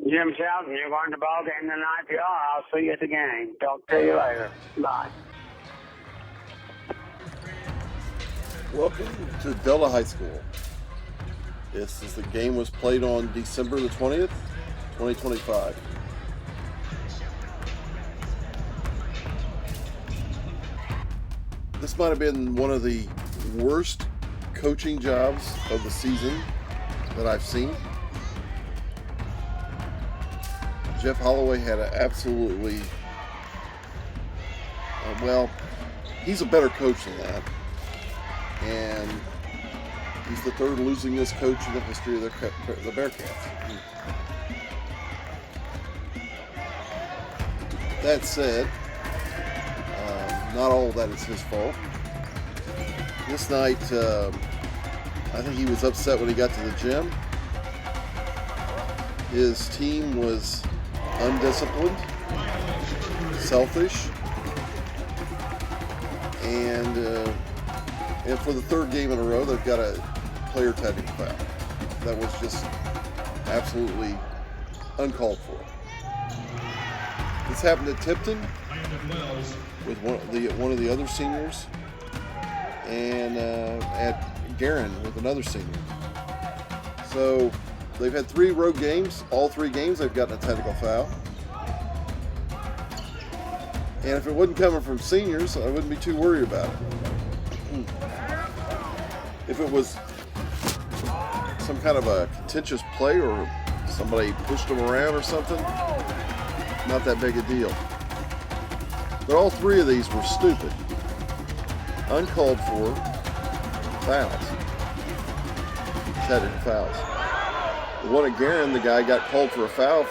Jim Shelton, you're going to the ball game tonight. If you are, I'll see you at the game. Talk to you later. Bye. Welcome to Delta High School. The game was played on December the 20th, 2025. This might have been one of the worst coaching jobs of the season that I've seen. Jeff Holloway had an absolutely, he's a better coach than that. And he's the third losingest coach in the history of the Bearcats. That said, not all of that is his fault. This night, I think he was upset when he got to the gym. His team was undisciplined, selfish, and for the third game in a row, they've got a player technical foul. That was just absolutely uncalled for. This happened at Tipton with one of the other seniors, and at Guerin with another senior. So they've had 3 road games. All 3 games they've gotten a technical foul. And if it wasn't coming from seniors, I wouldn't be too worried about it. If it was some kind of a contentious play or somebody pushed them around or something, not that big a deal. But all 3 of these were stupid, uncalled for fouls, technical fouls. The one at Guerin, the guy got called for a foul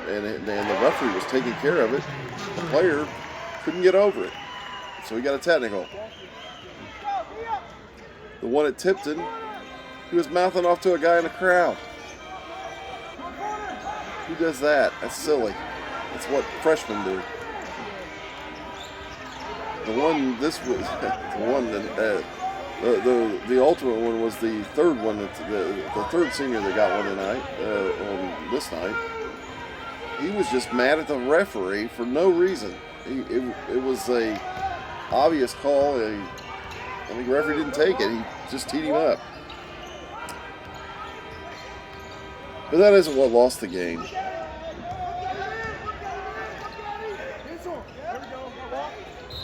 and the referee was taking care of it. The player couldn't get over it, so he got a technical. The one at Tipton, he was mouthing off to a guy in the crowd. Who does that? That's silly. That's what freshmen do. The one, this was the one that the ultimate one was the third one. The third senior that got one tonight. On this night, he was just mad at the referee for no reason. It was a obvious call. The referee didn't take it. He just teed him up. But that isn't what lost the game.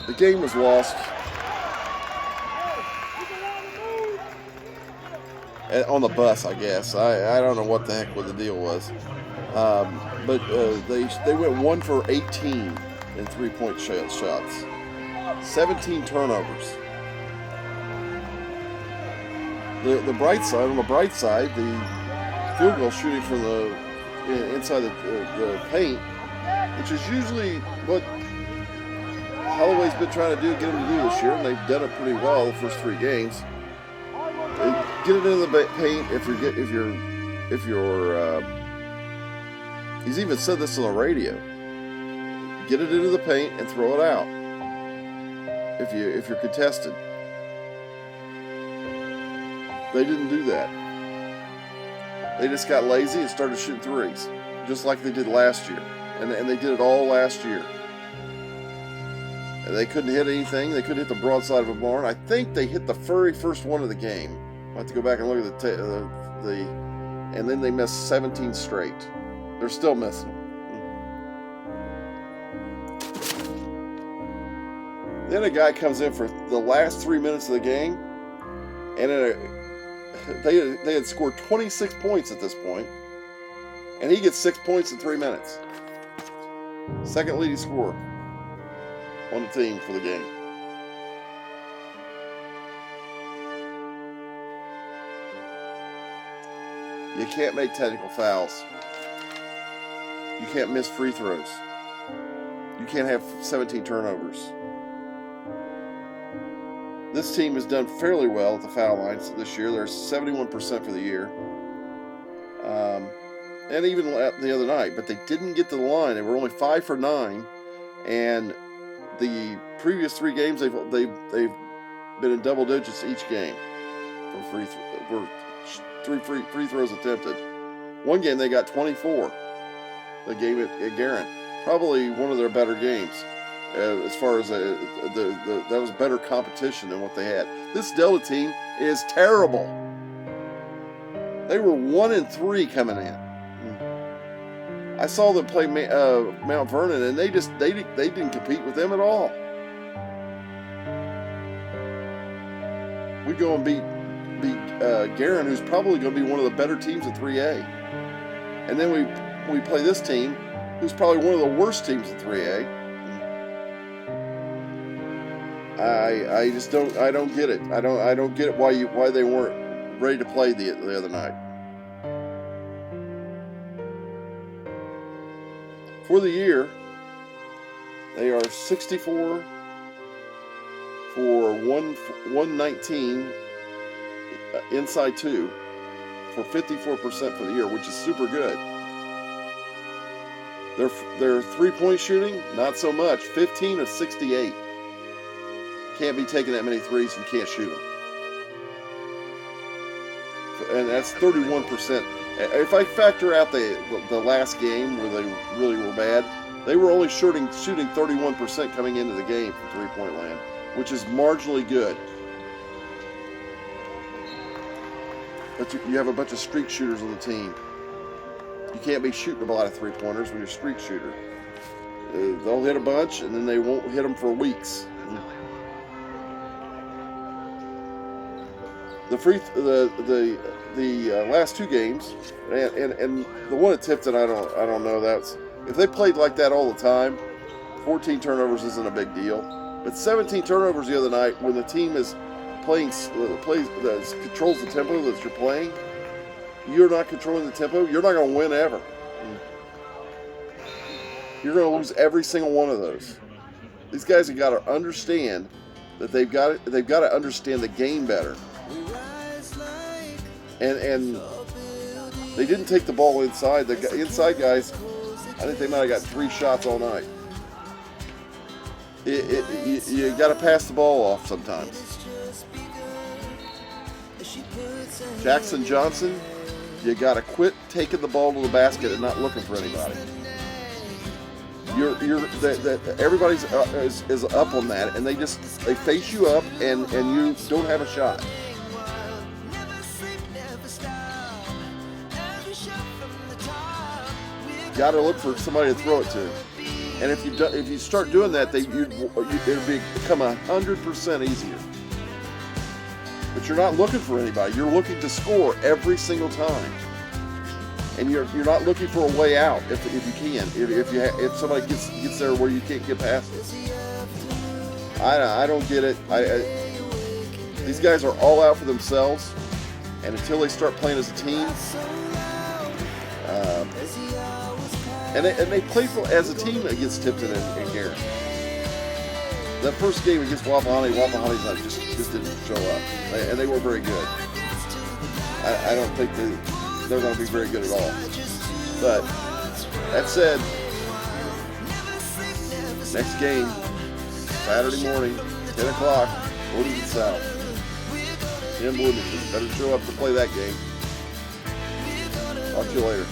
The game was lost on the bus, I guess. I don't know what the heck the deal was. But they went 1 for 18 in 3-point shots. 17 turnovers. The bright side, on the bright side, the field goal shooting from the inside the paint, which is usually what Holloway's been trying to get them to do this year, and they've done it pretty well the first 3 games. Get it into the paint if you're he's even said this on the radio. Get it into the paint and throw it out if you're contested. They didn't do that. They just got lazy and started shooting threes, just like they did last year. And they did it all last year. And they couldn't hit anything. They couldn't hit the broadside of a barn. I think they hit the very first one of the game. I have to go back and look at and then they missed 17 straight. They're still missing. Then a guy comes in for the last 3 minutes of the game, and they had scored 26 points at this point, and he gets 6 points in 3 minutes. Second leading scorer on the team for the game. You can't make technical fouls. You can't miss free throws. You can't have 17 turnovers. This team has done fairly well at the foul lines this year. They're 71% for the year. And even the other night, but they didn't get to the line. They were only 5 for 9, and the previous 3 games they've been in double digits each game for free throws attempted. One game they got 24. the game at Guerin. Probably one of their better games. As far as that was better competition than what they had. This Delta team is terrible. They were 1-3 coming in. I saw them play Mount Vernon, and they didn't compete with them at all. We go and beat Guerin, who's probably going to be one of the better teams in 3A, and then we play this team, who's probably one of the worst teams in 3A. I just don't get it. I don't get it why they weren't ready to play the other night. For the year, they are 64 for 119 inside 2 for 54% for the year, which is super good. Their three-point shooting, not so much. 15 of 68. Can't be taking that many threes if you can't shoot them. And that's 31%. If I factor out the last game where they really were bad, they were only shooting 31% coming into the game from three-point land, which is marginally good. But you have a bunch of streak shooters on the team. You can't be shooting a lot of three-pointers when you're a streak shooter. They'll hit a bunch, and then they won't hit them for weeks. The last two games, and the one at Tipton, I don't know. That's if they played like that all the time, 14 turnovers isn't a big deal. But 17 turnovers the other night, when the team is controls the tempo that you're playing, you're not controlling the tempo. You're not going to win ever. You're going to lose every single one of those. These guys have got to understand that they've got to understand the game better. And they didn't take the ball inside. The inside guys, I think they might have got 3 shots all night. You got to pass the ball off sometimes. Jackson Johnson, you got to quit taking the ball to the basket and not looking for anybody. Everybody's is up on that, and they face you up, and you don't have a shot. Got to look for somebody to throw it to, and if you start doing that, it'll become 100% easier. But you're not looking for anybody. You're looking to score every single time, and you're not looking for a way out if you can. If somebody gets there where you can't get past it. I don't get it. These guys are all out for themselves, and until they start playing as a team. And they played as a team against Tipton and Guerin. That first game against Wapahani just didn't show up, and they were very good. I don't think they're going to be very good at all. But that said, next game, Saturday morning, 10 o'clock, Bloomington South. In Bloomington. Better show up to play that game. Talk to you later.